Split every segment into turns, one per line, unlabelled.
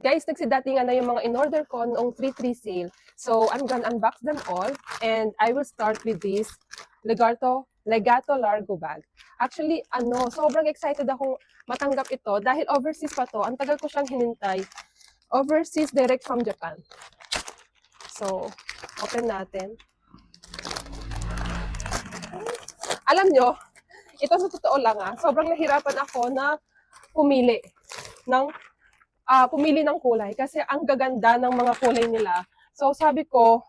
Guys, nagsidatingan na yung mga in-order ko noong 3-3 sale. So, I'm gonna unbox them all. And I will start with this Legato Largo bag. Actually, sobrang excited akong matanggap ito dahil overseas pa to. Ang tagal ko siyang hinintay. Overseas direct from Japan. So, open natin. Alam nyo, ito sa totoo lang sobrang nahirapan ako na pumili ng kulay kasi ang gaganda ng mga kulay nila. So sabi ko,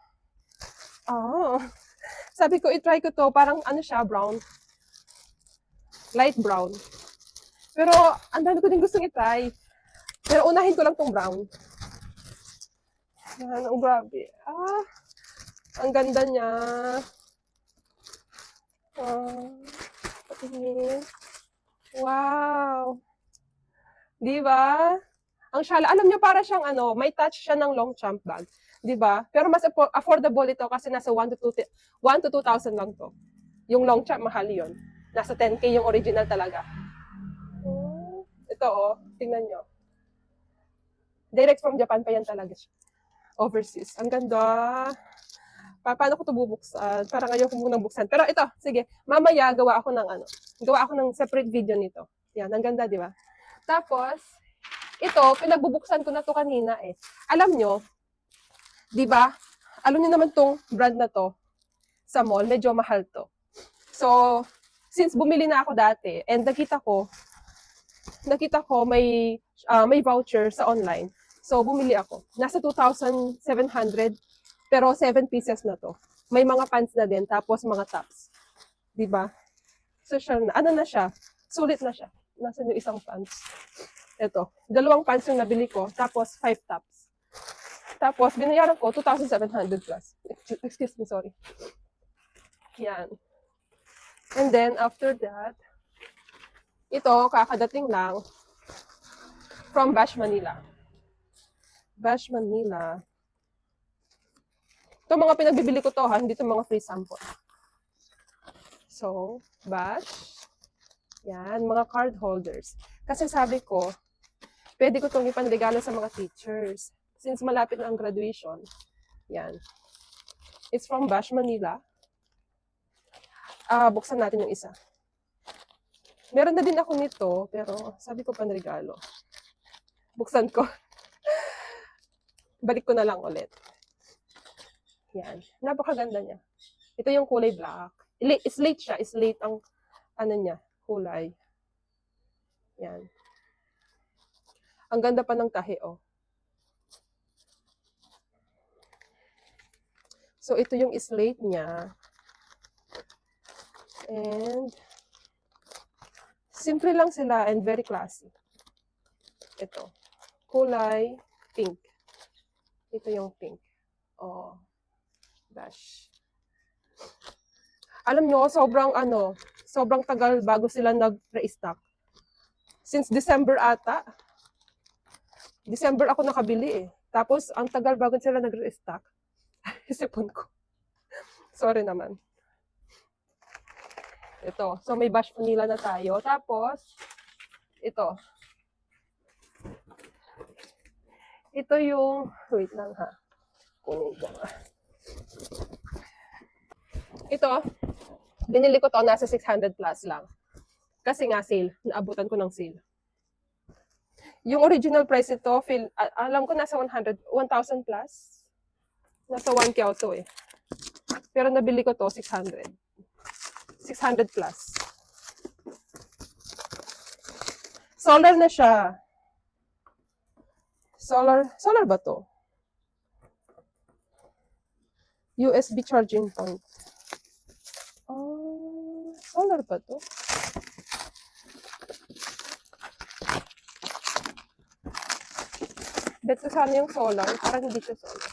i-try ko to, parang ano siya, brown. Light brown. Pero ang dami ko din gustong i-try. Pero unahin ko lang tong brown. Yan, oh grabe. Ang ganda niya. Wow. Diba? Ang shala, alam nyo, para siyang may touch siya ng long jump bag. 'Di ba? Pero mas affordable ito kasi nasa 1 to 2,000 lang to. Yung long jump, mahal 'yon. Nasa 10K yung original talaga. Ito tingnan nyo. Direct from Japan pa yan talaga siya. Overseas. Ang ganda. Paano ko ito bubuksan? Parang ayoko munang buksan. Pero ito, sige. Mamaya gawa ako ng separate video nito. Yan, ang ganda, 'di ba? Tapos ito, pinagbubuksan ko na to kanina eh. Alam nyo, di ba? Alam nyo naman tong brand na to sa mall, medyo mahal to. So, since bumili na ako dati and nakita ko may voucher sa online. So, bumili ako. Nasa 2,700 pero 7 pieces na to. May mga pants na din tapos mga tops. Di ba? So, na siya? Sulit na siya. Nasa yung isang pants. Ito, 2 pants yung nabili ko, tapos 5 tops. Tapos, binayaran ko 2,700 plus. Excuse me, sorry. Yan. And then, after that, ito, kakadating lang from Bash Manila. Bash Manila. Ito, mga pinagbibili ko to, hindi ito mga free sample. So, Bash. Yan, mga card holders. Kasi sabi ko, pwede ko itong ipanregalo sa mga teachers. Since malapit na ang graduation. Yan. It's from Bash Manila. Buksan natin yung isa. Meron na din ako nito, pero sabi ko panregalo. Buksan ko. Balik ko na lang ulit. Yan. Napakaganda niya. Ito yung kulay black. Slate siya. Slate ang kulay. Yan. Ang ganda pa ng tahi, So, ito yung slate niya. And, simple lang sila and very classy. Ito. Kulay pink. Ito yung pink. Dash. Alam nyo, sobrang tagal bago sila nag-restock. Since December ata. December ako nakabili eh. Tapos, ang tagal bago sila nag-restock. Isipon ko. Sorry naman. Ito. So, may Bash Manila na tayo. Tapos, ito. Ito yung, wait lang kunin ko Ito, binili ko to, nasa 600 plus lang. Kasi nga sale, naabutan ko ng sale. Yung original price ito, alam ko nasa 1,000 plus. Nasa 1K to eh. Pero nabili ko to, 600. 600 plus. Solar na siya. Solar ba to? USB charging point. Solar ba to? Bet ko sana yung solar. Parang hindi siya solar.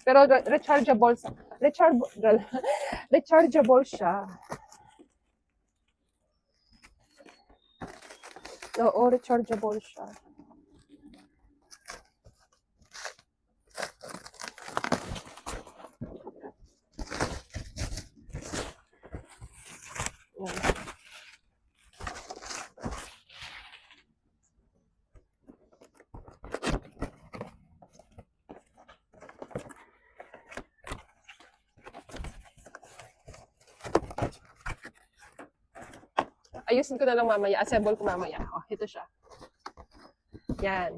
Pero rechargeable siya. Oo, rechargeable siya. Ayusin ko na lang mamaya. Assemble ko mamaya. Oh, ito siya. Yan.